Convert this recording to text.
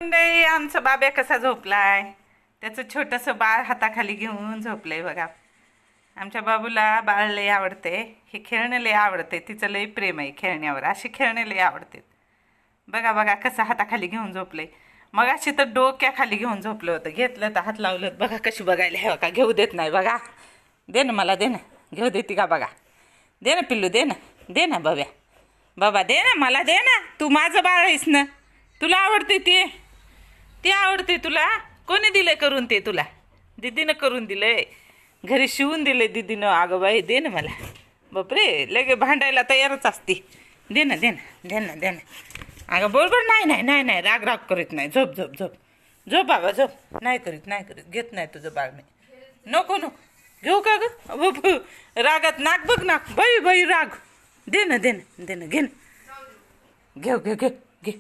मंडळी, आमचा बाब्या कसा झोपलाय. त्याचं छोटंसं बाळ हाताखाली घेऊन झोपलंय बघा. आमच्या बाबूला बाळ लय आवडते, हे खेळणं लय आवडते, तिचं लय प्रेम आहे खेळण्यावर. अशी खेळणे लय आवडते. बघा बघा कसं हाताखाली घेऊन झोपलंय. मग अशी तर डोक्याखाली घेऊन झोपलं होतं, घेतलं तर हात लावलं बघा कशी बघायला. हे बघा घेऊ देत नाही बघा. दे ना मला, दे ना, घेऊ देते का बघा. दे ना पिल्लू, दे ना, दे ना बाब्या, बाबा दे ना मला, दे ना. तू माझं बाळ आहेस ना, तुला आवडते ते आवडते तुला. कोणी दिलंय करून ते तुला? दीदीनं करून दिलंय, घरी शिवून दिलंय दीदीनं. अगं बाई दे ना मला. बापरे, लगे भांडायला तयारच असते. दे ना, दे ना, दे ना, दे ना. अगं बरोबर. नाही नाही नाही नाही, राग राग करीत नाही. झोप झोप झोप झोप बाबा झोप. नाही करीत, नाही करीत, घेत नाही तुझं बाळ मी. नको नको घेऊ का ग. रागात नाक बघ नाक. बाई बाई राग. दे ना, दे ना, दे ना, घे ना. घेऊ घेऊ घेऊ घे.